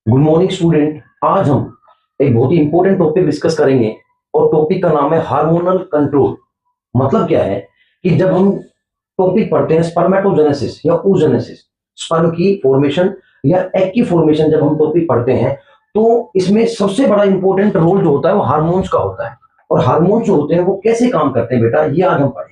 Good morning student. आज हम एक बहुत ही इंपॉर्टेंट टॉपिक डिस्कस करेंगे और टॉपिक का नाम है हार्मोनल कंट्रोल। मतलब क्या है कि जब हम टॉपिक पढ़ते हैं स्पर्मेटोजेनेसिस या oogenesis, स्पर्म की फॉर्मेशन या एग की फॉर्मेशन, जब हम टॉपिक पढ़ते हैं तो इसमें सबसे बड़ा इंपॉर्टेंट रोल जो होता है वो हार्मोन्स का होता है। और हार्मोन्स जो होते हैं वो कैसे काम करते हैं बेटा, ये आज हम पढ़ेंगे।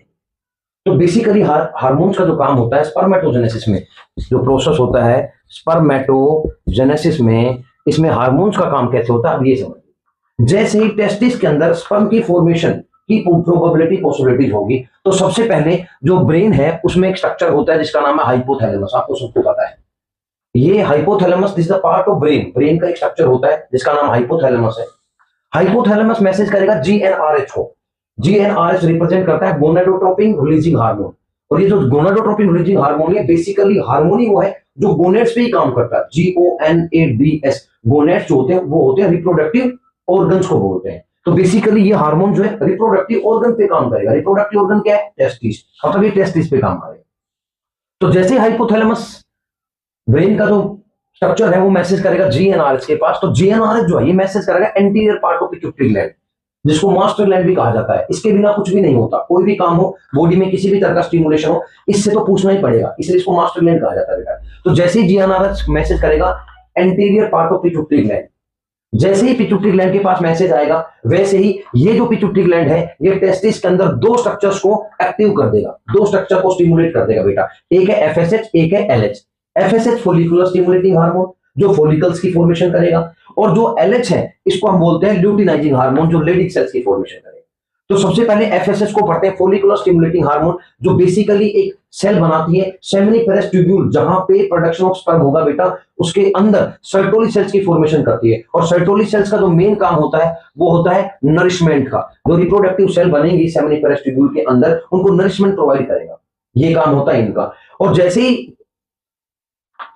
तो बेसिकली हार्मोन्स का जो काम होता है स्पर्मेटोजेनेसिस में, जो प्रोसेस होता है स्पर्मेटोजेनेसिस में, इसमें हार्मोन्स का काम कैसे होता है अब ये समझिए। जैसे ही टेस्टिस के अंदर स्पर्म की फॉर्मेशन की प्रोबेबिलिटी पॉसिबिलिटीज होगी, तो सबसे पहले जो ब्रेन है उसमें एक स्ट्रक्चर होता है जिसका नाम है हाइपोथैलेमस। आपको सबको पता है ये hypothalamus is the part of brain. Brain का एक स्ट्रक्चर होता है जिसका नाम हाइपोथैलेमस है। हाइपोथैलेमस मैसेज करेगा जीएनआरएच को। जीएनआरएच रिप्रेजेंट करता है गोनाडोट्रोपिन रिलीजिंग हार्मोन। और ये जो गोनाडोट्रोपिन रिलीजिंग हार्मोन है, बेसिकली हार्मोन ही वो है जो गोनेड्स पे ही काम करता है। GONADS, गोनेड्स जो होते हैं वो होते हैं रिप्रोडक्टिव ऑर्गन्स को बोलते हैं। तो बेसिकली ये हार्मोन जो है रिप्रोडक्टिव ऑर्गन पे काम करेगा। रिप्रोडक्टिव ऑर्गन क्या है? टेस्टिस। मतलब ये टेस्टिस पे काम करेगा। तो जैसे हाइपोथैलेमस ब्रेन का जो स्ट्रक्चर है वो मैसेज करेगा जीएनआरएच के पास, तो जीएनआरएच जो है ये मैसेज करेगा anterior part of pituitary gland, जिसको मास्टर ग्लैंड भी कहा जाता है। इसके बिना कुछ भी नहीं होता। कोई भी काम हो बॉडी में, किसी भी तरह का स्टिमुलेशन हो, इससे तो पूछना ही पड़ेगा, इसलिए इसको मास्टर ग्लैंड कहा जाता है बेटा। तो जैसे ही जीएनआरएच मैसेज करेगा anterior part of pituitary gland, जैसे ही पिट्यूटरी ग्लैंड के पास मैसेज आएगा, वैसे ही ये जो पिट्यूटरी ग्लैंड है ये टेस्टिस के अंदर दो स्ट्रक्चर्स को एक्टिव कर देगा, दो स्ट्रक्चर को स्टिमुलेट कर देगा बेटा। एक है एफएसएच, एक है LH. FSH follicular stimulating hormone जो फॉलिकल्स की फॉर्मेशन करेगा, और जो एलएच है इसको हम बोलते हैं ल्यूटिनाइजिंग हार्मोन जो लेडिक सेल्स की फॉर्मेशन करेगा। तो सबसे पहले एफएसएच को पढ़ते हैं, फॉलिकुलर स्टिमुलेटिंग हार्मोन, जो बेसिकली एक सेल बनाती है सेमिनिफेरस ट्यूब्यूल, जहां पे प्रोडक्शन ऑफ स्पर्म होगा बेटा, उसके अंदर सर्टोली सेल्स की फॉर्मेशन करती है। और सर्टोली सेल्स का जो मेन काम होता है वो होता है नरिशमेंट का। जो रिप्रोडक्टिव सेल बनेंगी सेमिनिफेरस ट्यूब्यूल के अंदर, उनको नरिशमेंट प्रोवाइड करेगा, ये काम होता है इनका। और जैसे ही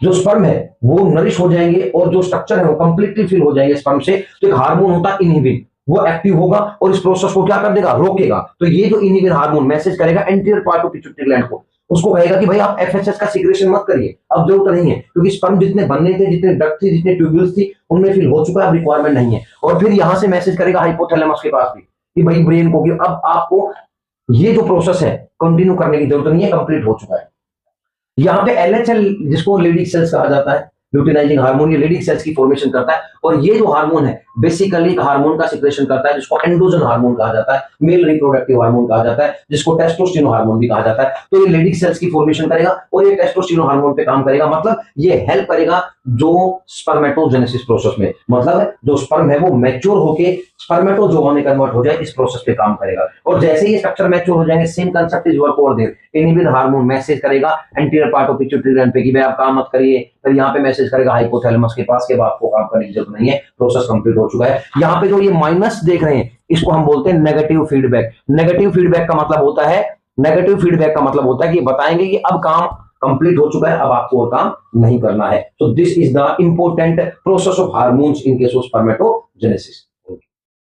जो स्पर्म है वो नरिश हो जाएंगे और जो स्ट्रक्चर है वो कंप्लीटली फिल हो जाएंगे स्पर्म से, तो एक हार्मोन होता है इनहिबिन, वो एक्टिव होगा और इस प्रोसेस को क्या कर देगा? रोकेगा। तो ये जो इनहिबिन हार्मोन मैसेज करेगा anterior part of pituitary gland को, उसको कहेगा कि भाई आप एफएसएच का सीक्रेशन मत करिए, अब जरूरत नहीं है, क्योंकि स्पर्म जितने बनने थे, जितने डक्ट थी, जितने ट्यूब्यूल्स थी, उनमें फिल हो चुका है, अब रिक्वायरमेंट नहीं है। और फिर यहां से मैसेज करेगा हाइपोथैलेमस के पास भी कि भाई ब्रेन को कि अब आपको ये जो प्रोसेस है कंटिन्यू करने की जरूरत नहीं है, कंप्लीट हो चुका है। यहाँ पे एलएचएल जिसको लेडिक सेल्स कहा जाता है, ल्यूटिनाइजिंग हार्मोन, ये लेडिक सेल्स की फॉर्मेशन करता है। और ये जो हार्मोन है बेसिकली एक हार्मोन का सिक्रेशन करता है जिसको एंड्रोजन हार्मोन कहा जाता है, मेल रिप्रोडक्टिव हार्मोन कहा जाता है, जिसको टेस्टोस्टेरोन हार्मोन भी कहा जाता है। तो ये लेडिक सेल्स की फॉर्मेशन करेगा और ये टेस्टोस्टेरोन हार्मोन पे काम करेगा। मतलब ये हेल्प करेगा जो स्पर्मेटोजेनेसिस प्रोसेस में, मतलब जो स्पर्म है वो मैच्योर होके स्पर्मेटोजोआ में कन्वर्ट हो जाए, इस प्रोसेस पे काम करेगा। और जैसे ही स्ट्रक्चर मैच्योर हो जाएंगे, same concept is work over there. Inhibin hormone message करेगा anterior part of pituitary gland पे कि भाई आप काम मत करिए, फिर यहाँ पे मैसेज करेगा हाइपोथैलेमस के पास के बाद को काम करने की जरूरत नहीं है, प्रोसेस कंप्लीट हो चुका है। यहाँ पे जो ये माइनस देख रहे हैं इसको हम बोलते हैं नेगेटिव फीडबैक। नेगेटिव फीडबैक का मतलब होता है, नेगेटिव फीडबैक का मतलब होता है कि बताएंगे कि अब काम कंप्लीट हो चुका है, अब आपको और काम नहीं करना है। तो this is the important process of hormones in case of spermatogenesis.